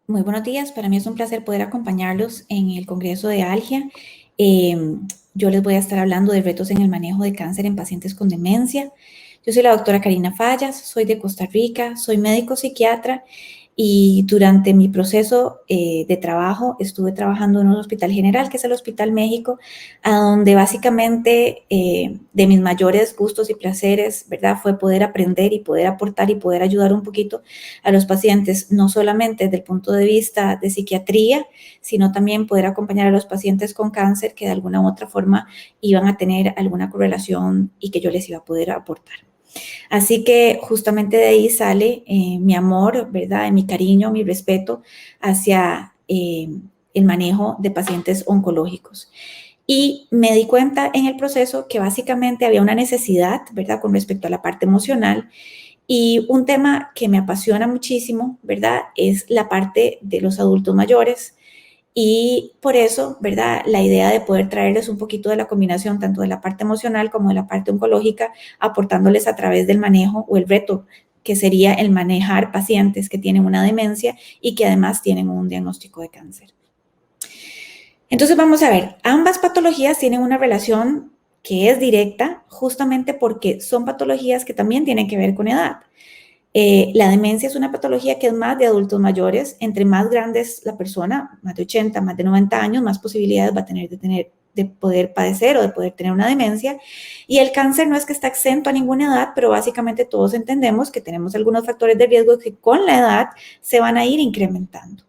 Muy buenos días, para mí es un placer poder acompañarlos en el Congreso de ALGIA. Yo les voy a estar hablando de retos en el manejo de cáncer en pacientes con demencia. Yo soy la doctora Karina Fallas, soy de Costa Rica, soy médico psiquiatra y durante mi proceso de trabajo estuve trabajando en un hospital general, que es el Hospital México, a donde básicamente de mis mayores gustos y placeres, ¿verdad? Fue poder aprender y poder aportar y poder ayudar un poquito a los pacientes, no solamente desde el punto de vista de psiquiatría, sino también poder acompañar a los pacientes con cáncer que de alguna u otra forma iban a tener alguna correlación y que yo les iba a poder aportar. Así que justamente de ahí sale mi amor, ¿verdad? Mi cariño, mi respeto hacia el manejo de pacientes oncológicos. Y me di cuenta en el proceso que básicamente había una necesidad, ¿verdad? Con respecto a la parte emocional. Y un tema que me apasiona muchísimo, ¿verdad? Es la parte de los adultos mayores. Y por eso, ¿verdad? La idea de poder traerles un poquito de la combinación tanto de la parte emocional como de la parte oncológica, aportándoles a través del manejo o el reto que sería el manejar pacientes que tienen una demencia y que además tienen un diagnóstico de cáncer. Entonces vamos a ver, ambas patologías tienen una relación que es directa justamente porque son patologías que también tienen que ver con edad. La demencia es una patología que es más de adultos mayores. Entre más grande es la persona, más de 80, más de 90 años, más posibilidades va a tener de poder padecer o de poder tener una demencia. Y el cáncer no es que está exento a ninguna edad, pero básicamente todos entendemos que tenemos algunos factores de riesgo que con la edad se van a ir incrementando.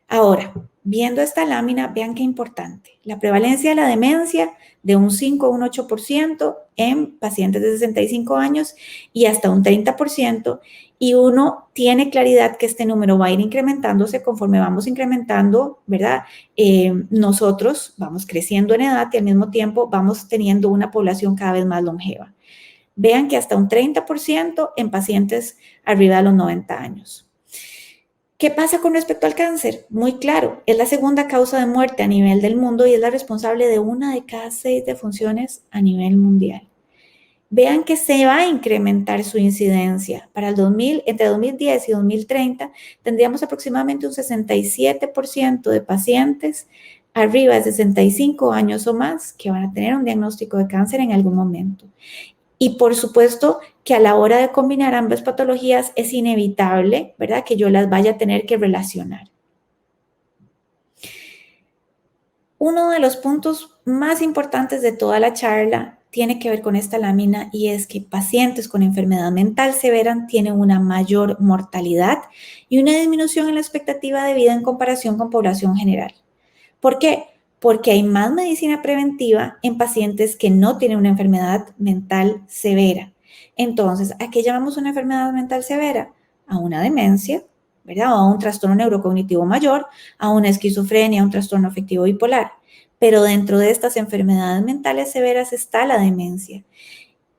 Ahora, viendo esta lámina, vean qué importante. La prevalencia de la demencia de un 5 a un 8% en pacientes de 65 años y hasta un 30%, y uno tiene claridad que este número va a ir incrementándose conforme vamos incrementando, ¿verdad? Nosotros vamos creciendo en edad y al mismo tiempo vamos teniendo una población cada vez más longeva. Vean que hasta un 30% en pacientes arriba de los 90 años. ¿Qué pasa con respecto al cáncer? Muy claro, es la segunda causa de muerte a nivel del mundo y es la responsable de 1 de cada 6 defunciones a nivel mundial. Vean que se va a incrementar su incidencia. Para el 2000, entre 2010 y 2030 tendríamos aproximadamente un 67% de pacientes arriba de 65 años o más que van a tener un diagnóstico de cáncer en algún momento. Y por supuesto que a la hora de combinar ambas patologías es inevitable, ¿verdad?, que yo las vaya a tener que relacionar. Uno de los puntos más importantes de toda la charla tiene que ver con esta lámina y es que pacientes con enfermedad mental severa tienen una mayor mortalidad y una disminución en la expectativa de vida en comparación con población general. ¿Por qué? Porque hay más medicina preventiva en pacientes que no tienen una enfermedad mental severa. Entonces, ¿a qué llamamos una enfermedad mental severa? A una demencia, ¿verdad? O a un trastorno neurocognitivo mayor, a una esquizofrenia, a un trastorno afectivo bipolar. Pero dentro de estas enfermedades mentales severas está la demencia.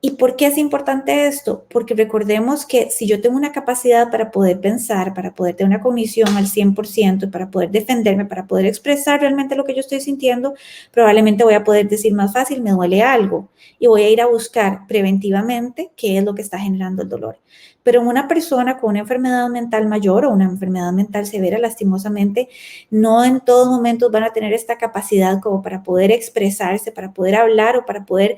¿Y por qué es importante esto? Porque recordemos que si yo tengo una capacidad para poder pensar, para poder tener una cognición al 100%, para poder defenderme, para poder expresar realmente lo que yo estoy sintiendo, probablemente voy a poder decir más fácil, me duele algo, y voy a ir a buscar preventivamente qué es lo que está generando el dolor. Pero en una persona con una enfermedad mental mayor o una enfermedad mental severa, lastimosamente, no en todos momentos van a tener esta capacidad como para poder expresarse, para poder hablar o para poder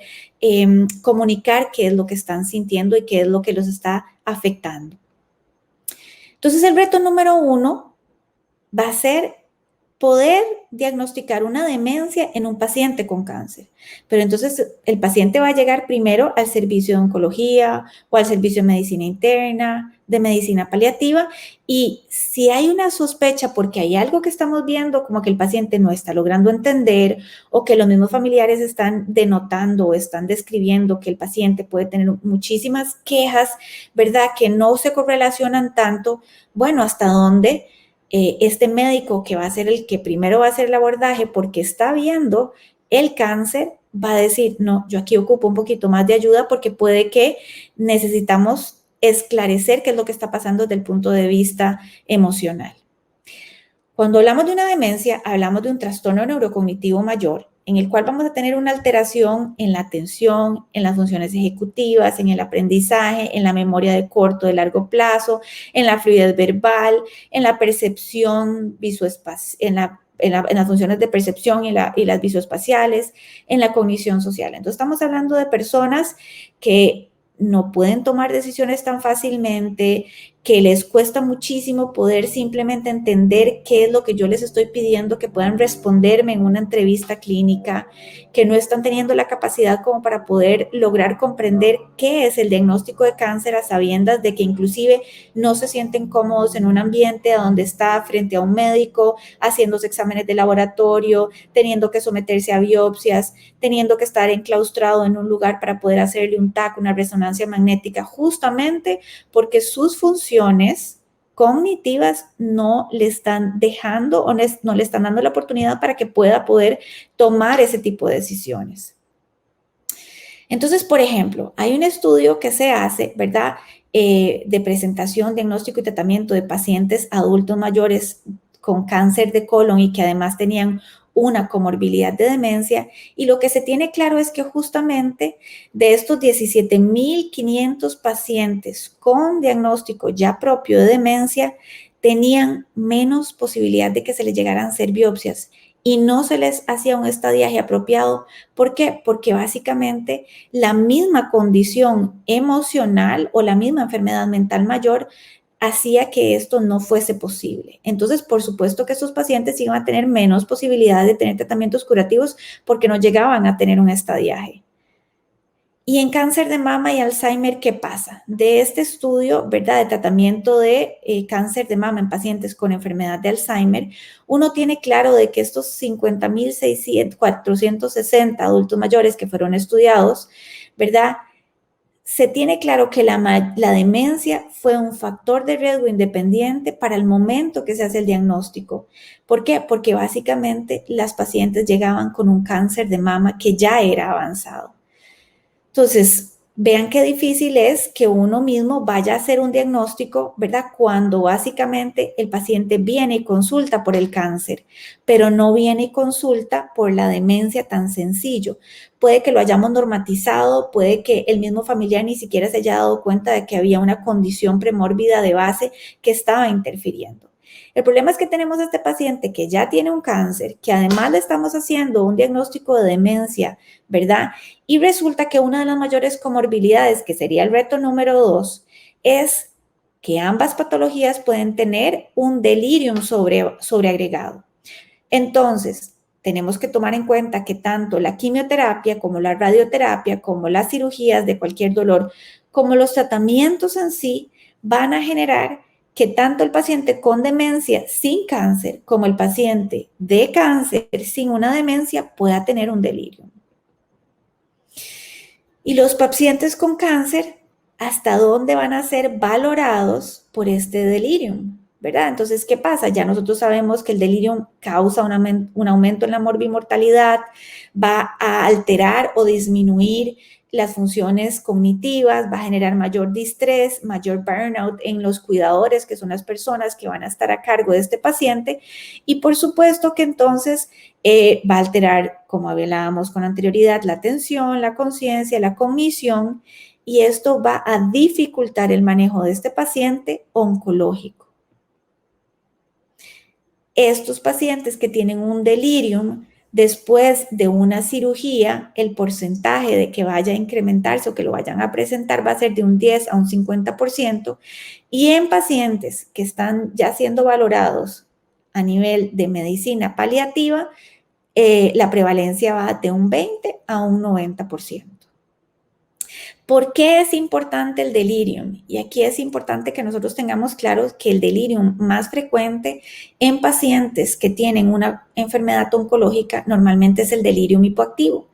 comunicar qué es lo que están sintiendo y qué es lo que los está afectando. Entonces, el reto número 1 va a ser poder diagnosticar una demencia en un paciente con cáncer. Pero entonces el paciente va a llegar primero al servicio de oncología o al servicio de medicina interna, de medicina paliativa, y si hay una sospecha porque hay algo que estamos viendo como que el paciente no está logrando entender o que los mismos familiares están denotando o están describiendo que el paciente puede tener muchísimas quejas, ¿verdad?, que no se correlacionan tanto, bueno, ¿hasta dónde este médico que va a ser el que primero va a hacer el abordaje porque está viendo el cáncer, va a decir, no, yo aquí ocupo un poquito más de ayuda porque puede que necesitamos esclarecer qué es lo que está pasando desde el punto de vista emocional? Cuando hablamos de una demencia, hablamos de un trastorno neurocognitivo mayor en el cual vamos a tener una alteración en la atención, en las funciones ejecutivas, en el aprendizaje, en la memoria de corto, de largo plazo, en la fluidez verbal, en la percepción visoespacial, en las funciones de percepción y las visoespaciales, en la cognición social. Entonces, estamos hablando de personas que no pueden tomar decisiones tan fácilmente, que les cuesta muchísimo poder simplemente entender qué es lo que yo les estoy pidiendo, que puedan responderme en una entrevista clínica, que no están teniendo la capacidad como para poder lograr comprender qué es el diagnóstico de cáncer a sabiendas de que inclusive no se sienten cómodos en un ambiente donde está frente a un médico, haciéndose exámenes de laboratorio, teniendo que someterse a biopsias, teniendo que estar enclaustrado en un lugar para poder hacerle un TAC, una resonancia magnética, justamente porque sus funciones cognitivas no le están dejando o no le están dando la oportunidad para que pueda poder tomar ese tipo de decisiones. Entonces, por ejemplo, hay un estudio que se hace, ¿verdad? De presentación, diagnóstico y tratamiento de pacientes adultos mayores con cáncer de colon y que además tenían una comorbilidad de demencia, y lo que se tiene claro es que justamente de estos 17.500 pacientes con diagnóstico ya propio de demencia, tenían menos posibilidad de que se les llegaran a hacer biopsias y no se les hacía un estadiaje apropiado. ¿Por qué? Porque básicamente la misma condición emocional o la misma enfermedad mental mayor hacía que esto no fuese posible. Entonces, por supuesto que estos pacientes iban a tener menos posibilidades de tener tratamientos curativos porque no llegaban a tener un estadiaje. Y en cáncer de mama y Alzheimer, ¿qué pasa? De este estudio, ¿verdad?, de tratamiento de cáncer de mama en pacientes con enfermedad de Alzheimer, uno tiene claro de que estos 50.460 adultos mayores que fueron estudiados, ¿verdad?, se tiene claro que la demencia fue un factor de riesgo independiente para el momento que se hace el diagnóstico. ¿Por qué? Porque básicamente las pacientes llegaban con un cáncer de mama que ya era avanzado. Entonces, vean qué difícil es que uno mismo vaya a hacer un diagnóstico, ¿verdad? Cuando básicamente el paciente viene y consulta por el cáncer, pero no viene y consulta por la demencia tan sencillo. Puede que lo hayamos normatizado, puede que el mismo familiar ni siquiera se haya dado cuenta de que había una condición premórbida de base que estaba interfiriendo. El problema es que tenemos a este paciente que ya tiene un cáncer, que además le estamos haciendo un diagnóstico de demencia, ¿verdad? Y resulta que una de las mayores comorbilidades, que sería el reto número 2, es que ambas patologías pueden tener un delirium sobreagregado. Entonces, tenemos que tomar en cuenta que tanto la quimioterapia como la radioterapia, como las cirugías de cualquier dolor, como los tratamientos en sí, van a generar que tanto el paciente con demencia sin cáncer como el paciente de cáncer sin una demencia pueda tener un delirio. Y los pacientes con cáncer, ¿hasta dónde van a ser valorados por este delirium? ¿Verdad? Entonces, ¿qué pasa? Ya nosotros sabemos que el delirium causa un aumento en la morbimortalidad, va a alterar o disminuir las funciones cognitivas, va a generar mayor distrés, mayor burnout en los cuidadores, que son las personas que van a estar a cargo de este paciente, y por supuesto que entonces va a alterar, como hablábamos con anterioridad, la atención, la conciencia, la cognición, y esto va a dificultar el manejo de este paciente oncológico. Estos pacientes que tienen un delirium, después de una cirugía, el porcentaje de que vaya a incrementarse o que lo vayan a presentar va a ser de un 10 a un 50%, y en pacientes que están ya siendo valorados a nivel de medicina paliativa, la prevalencia va de un 20 a un 90%. ¿Por qué es importante el delirium? Y aquí es importante que nosotros tengamos claro que el delirium más frecuente en pacientes que tienen una enfermedad oncológica normalmente es el delirium hipoactivo.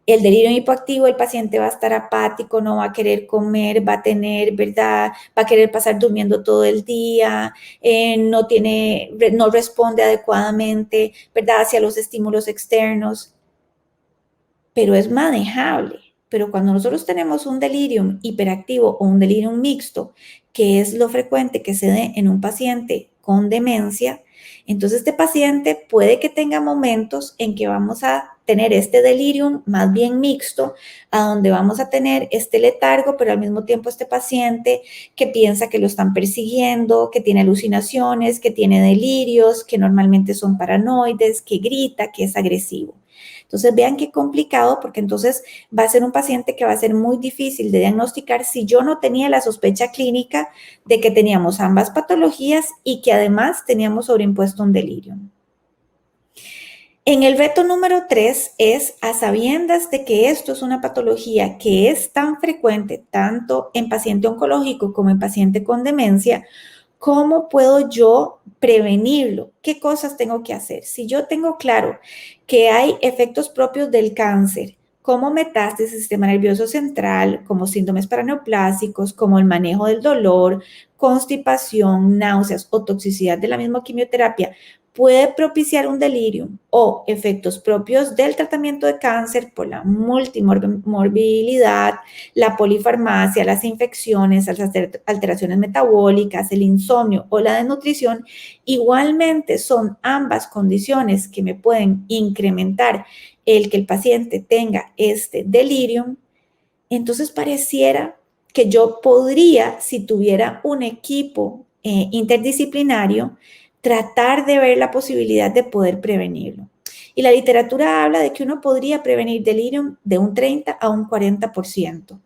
El delirio hipoactivo, el paciente va a estar apático, no va a querer comer, va a tener, ¿verdad? Va a querer pasar durmiendo todo el día, no responde adecuadamente, ¿verdad?, hacia los estímulos externos, pero es manejable. Pero cuando nosotros tenemos un delirium hiperactivo o un delirium mixto, que es lo frecuente que se dé en un paciente con demencia, entonces este paciente puede que tenga momentos en que vamos a tener este delirium más bien mixto, a donde vamos a tener este letargo, pero al mismo tiempo este paciente que piensa que lo están persiguiendo, que tiene alucinaciones, que tiene delirios, que normalmente son paranoides, que grita, que es agresivo. Entonces, vean qué complicado, porque entonces va a ser un paciente que va a ser muy difícil de diagnosticar si yo no tenía la sospecha clínica de que teníamos ambas patologías y que además teníamos sobreimpuesto un delirio. En el reto número 3 es, a sabiendas de que esto es una patología que es tan frecuente tanto en paciente oncológico como en paciente con demencia, ¿cómo puedo yo prevenirlo? ¿Qué cosas tengo que hacer? Si yo tengo claro que hay efectos propios del cáncer, como metástasis del sistema nervioso central, como síndromes paraneoplásicos, como el manejo del dolor, constipación, náuseas o toxicidad de la misma quimioterapia, puede propiciar un delirio o efectos propios del tratamiento de cáncer por la multimorbilidad, la polifarmacia, las infecciones, las alteraciones metabólicas, el insomnio o la desnutrición, igualmente son ambas condiciones que me pueden incrementar el que el paciente tenga este delirium. Entonces pareciera que yo podría, si tuviera un equipo interdisciplinario, tratar de ver la posibilidad de poder prevenirlo. Y la literatura habla de que uno podría prevenir delirium de un 30 a un 40%.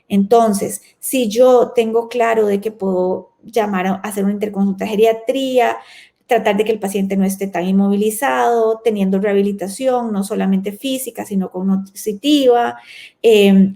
Entonces, si yo tengo claro de que puedo llamar a hacer una interconsulta de geriatría, tratar de que el paciente no esté tan inmovilizado, teniendo rehabilitación, no solamente física, sino cognitiva.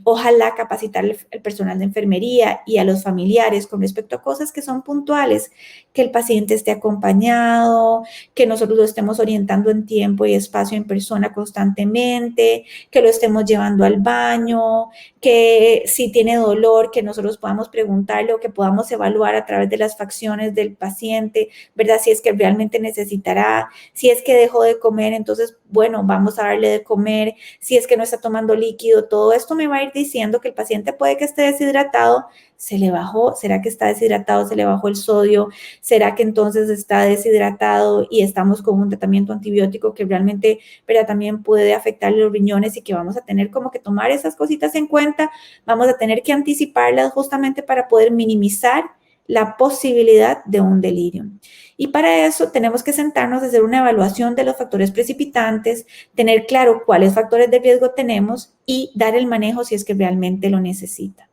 Ojalá capacitar el personal de enfermería y a los familiares con respecto a cosas que son puntuales, que el paciente esté acompañado, que nosotros lo estemos orientando en tiempo y espacio en persona constantemente, que lo estemos llevando al baño, que si tiene dolor, que nosotros podamos preguntarle o que podamos evaluar a través de las facciones del paciente, ¿verdad? Si es que realmente necesitará, si es que dejó de comer, entonces, bueno, vamos a darle de comer, si es que no está tomando líquido, todo esto me va a ir diciendo que el paciente puede que esté deshidratado, se le bajó, ¿será que está deshidratado? ¿Se le bajó el sodio? ¿Será que entonces está deshidratado y estamos con un tratamiento antibiótico que realmente, ¿verdad? También puede afectar los riñones y que vamos a tener como que tomar esas cositas en cuenta, vamos a tener que anticiparlas justamente para poder minimizar la posibilidad de un delirio. Y para eso tenemos que sentarnos a hacer una evaluación de los factores precipitantes, tener claro cuáles factores de riesgo tenemos y dar el manejo si es que realmente lo necesita.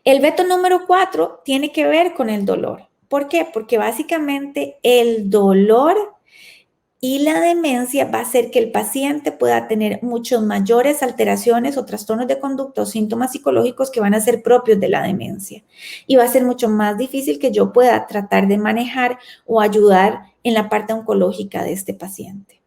El veto número 4 tiene que ver con el dolor. ¿Por qué? Porque básicamente el dolor y la demencia va a hacer que el paciente pueda tener muchas mayores alteraciones o trastornos de conducta o síntomas psicológicos que van a ser propios de la demencia. Y va a ser mucho más difícil que yo pueda tratar de manejar o ayudar en la parte oncológica de este paciente.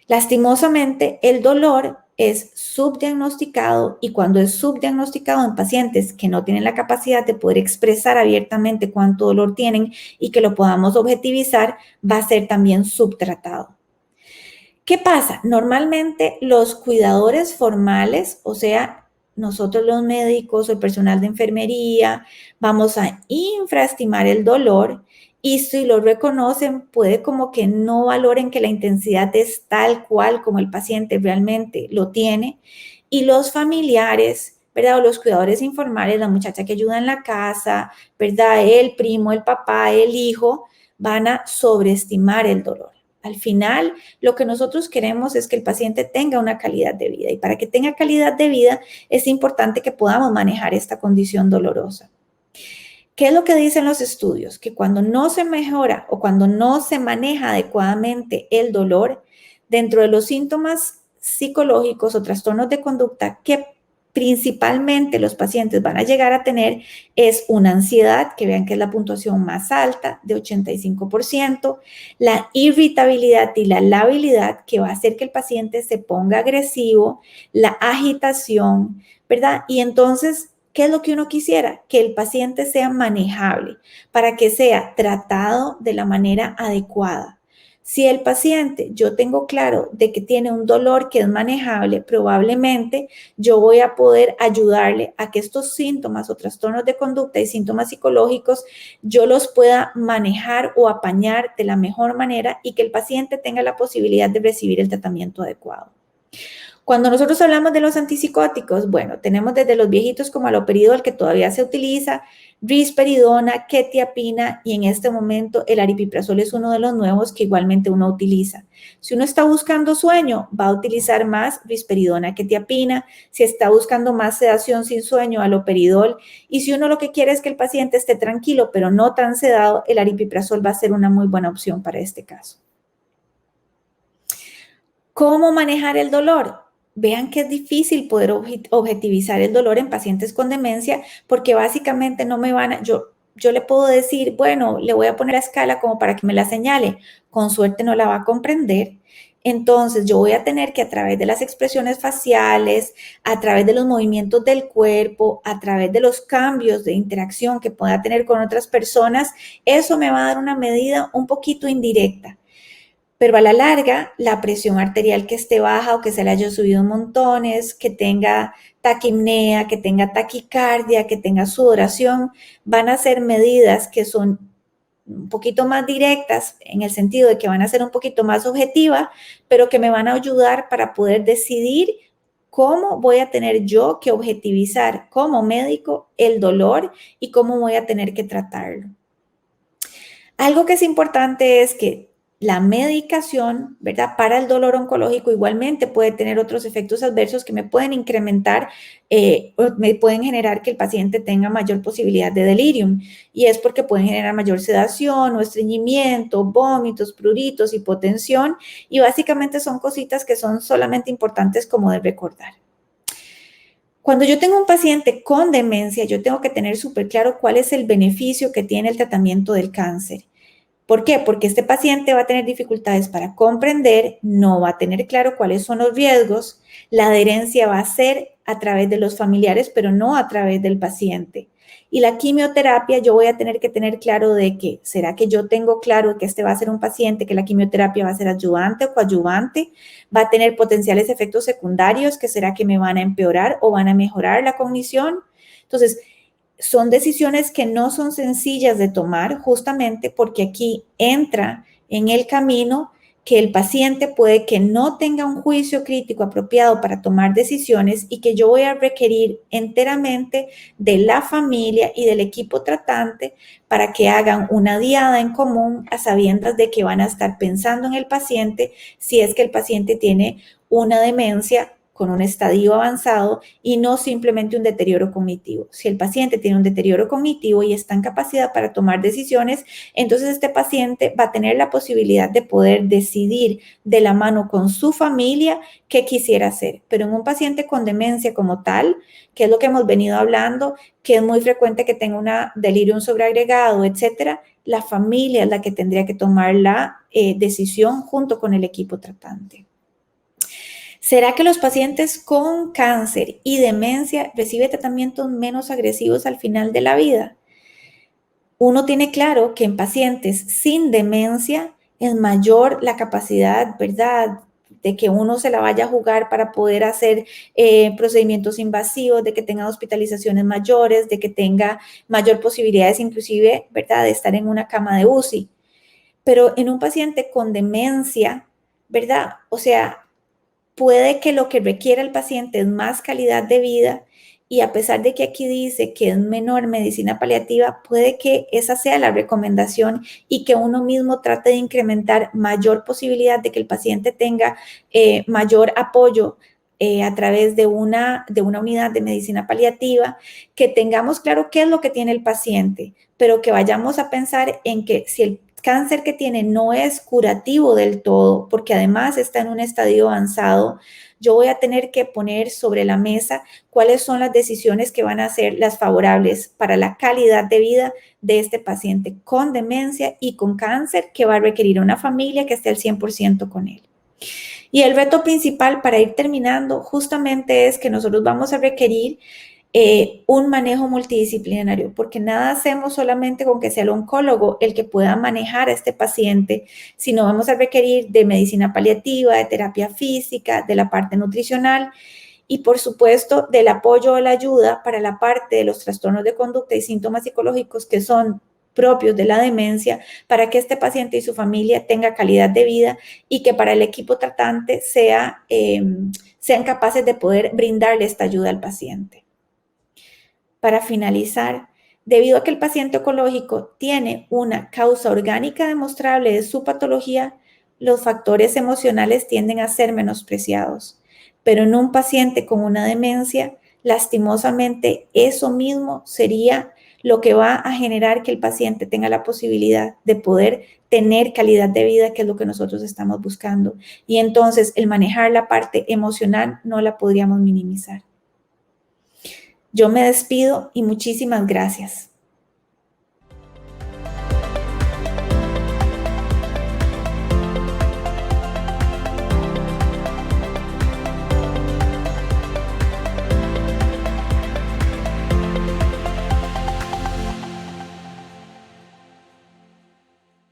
Lastimosamente, el dolor es subdiagnosticado y cuando es subdiagnosticado en pacientes que no tienen la capacidad de poder expresar abiertamente cuánto dolor tienen y que lo podamos objetivizar, va a ser también subtratado. ¿Qué pasa? Normalmente los cuidadores formales, o sea, nosotros los médicos o el personal de enfermería, vamos a infraestimar el dolor y si lo reconocen, puede como que no valoren que la intensidad es tal cual como el paciente realmente lo tiene. Y los familiares, ¿verdad? O los cuidadores informales, la muchacha que ayuda en la casa, ¿verdad? El primo, el papá, el hijo, van a sobreestimar el dolor. Al final, lo que nosotros queremos es que el paciente tenga una calidad de vida y para que tenga calidad de vida es importante que podamos manejar esta condición dolorosa. ¿Qué es lo que dicen los estudios? Que cuando no se mejora o cuando no se maneja adecuadamente el dolor, dentro de los síntomas psicológicos o trastornos de conducta que principalmente los pacientes van a llegar a tener es una ansiedad, que vean que es la puntuación más alta, de 85%, la irritabilidad y la labilidad, que va a hacer que el paciente se ponga agresivo, la agitación, ¿verdad? Y entonces, ¿qué es lo que uno quisiera? Que el paciente sea manejable para que sea tratado de la manera adecuada. Si el paciente, yo tengo claro de que tiene un dolor que es manejable, probablemente yo voy a poder ayudarle a que estos síntomas o trastornos de conducta y síntomas psicológicos yo los pueda manejar o apañar de la mejor manera y que el paciente tenga la posibilidad de recibir el tratamiento adecuado. Cuando nosotros hablamos de los antipsicóticos, bueno, tenemos desde los viejitos como haloperidol, que todavía se utiliza, risperidona, quetiapina y en este momento el aripiprazol es uno de los nuevos que igualmente uno utiliza. Si uno está buscando sueño, va a utilizar más risperidona, quetiapina. Si está buscando más sedación sin sueño, haloperidol. Y si uno lo que quiere es que el paciente esté tranquilo, pero no tan sedado, el aripiprazol va a ser una muy buena opción para este caso. ¿Cómo manejar el dolor? Vean que es difícil poder objetivizar el dolor en pacientes con demencia porque básicamente no me van a, yo le puedo decir, bueno, le voy a poner la escala como para que me la señale, con suerte no la va a comprender. Entonces yo voy a tener que a través de las expresiones faciales, a través de los movimientos del cuerpo, a través de los cambios de interacción que pueda tener con otras personas, eso me va a dar una medida un poquito indirecta. Pero a la larga, la presión arterial que esté baja o que se le haya subido montones, que tenga taquipnea, que tenga taquicardia, que tenga sudoración, van a ser medidas que son un poquito más directas en el sentido de que van a ser un poquito más objetivas, pero que me van a ayudar para poder decidir cómo voy a tener yo que objetivizar como médico el dolor y cómo voy a tener que tratarlo. Algo que es importante es que la medicación, ¿verdad? Para el dolor oncológico igualmente puede tener otros efectos adversos que me pueden incrementar o me pueden generar que el paciente tenga mayor posibilidad de delirium. Y es porque pueden generar mayor sedación o estreñimiento, vómitos, pruritos, hipotensión. Y básicamente son cositas que son solamente importantes como de recordar. Cuando yo tengo un paciente con demencia, yo tengo que tener súper claro cuál es el beneficio que tiene el tratamiento del cáncer. ¿Por qué? Porque este paciente va a tener dificultades para comprender, no va a tener claro cuáles son los riesgos, la adherencia va a ser a través de los familiares, pero no a través del paciente. Y la quimioterapia, yo voy a tener que tener claro de que, ¿será que yo tengo claro que este va a ser un paciente, que la quimioterapia va a ser ayudante o coadyuvante? ¿Va a tener potenciales efectos secundarios que será que me van a empeorar o van a mejorar la cognición? Entonces, son decisiones que no son sencillas de tomar justamente porque aquí entra en el camino que el paciente puede que no tenga un juicio crítico apropiado para tomar decisiones y que yo voy a requerir enteramente de la familia y del equipo tratante para que hagan una diada en común a sabiendas de que van a estar pensando en el paciente si es que el paciente tiene una demencia con un estadio avanzado y no simplemente un deterioro cognitivo. Si el paciente tiene un deterioro cognitivo y está en capacidad para tomar decisiones, entonces este paciente va a tener la posibilidad de poder decidir de la mano con su familia qué quisiera hacer. Pero en un paciente con demencia como tal, que es lo que hemos venido hablando, que es muy frecuente que tenga una delirium sobreagregado, etcétera, la familia es la que tendría que tomar la decisión junto con el equipo tratante. ¿Será que los pacientes con cáncer y demencia reciben tratamientos menos agresivos al final de la vida? Uno tiene claro que en pacientes sin demencia es mayor la capacidad, ¿verdad?, de que uno se la vaya a jugar para poder hacer procedimientos invasivos, de que tenga hospitalizaciones mayores, de que tenga mayor posibilidades inclusive, ¿verdad?, de estar en una cama de UCI. Pero en un paciente con demencia, ¿verdad?, o sea, puede que lo que requiera el paciente es más calidad de vida y a pesar de que aquí dice que es menor medicina paliativa, puede que esa sea la recomendación y que uno mismo trate de incrementar mayor posibilidad de que el paciente tenga mayor apoyo a través de una unidad de medicina paliativa, que tengamos claro qué es lo que tiene el paciente, pero que vayamos a pensar en que si el cáncer que tiene no es curativo del todo, porque además está en un estadio avanzado, yo voy a tener que poner sobre la mesa cuáles son las decisiones que van a ser las favorables para la calidad de vida de este paciente con demencia y con cáncer que va a requerir una familia que esté al 100% con él. Y el reto principal para ir terminando justamente es que nosotros vamos a requerir un manejo multidisciplinario, porque nada hacemos solamente con que sea el oncólogo el que pueda manejar a este paciente, sino vamos a requerir de medicina paliativa, de terapia física, de la parte nutricional y por supuesto del apoyo o la ayuda para la parte de los trastornos de conducta y síntomas psicológicos que son propios de la demencia para que este paciente y su familia tenga calidad de vida y que para el equipo tratante sean capaces de poder brindarle esta ayuda al paciente. Para finalizar, debido a que el paciente oncológico tiene una causa orgánica demostrable de su patología, los factores emocionales tienden a ser menospreciados. Pero en un paciente con una demencia, lastimosamente, eso mismo sería lo que va a generar que el paciente tenga la posibilidad de poder tener calidad de vida, que es lo que nosotros estamos buscando. Y entonces el manejar la parte emocional no la podríamos minimizar. Yo me despido y muchísimas gracias.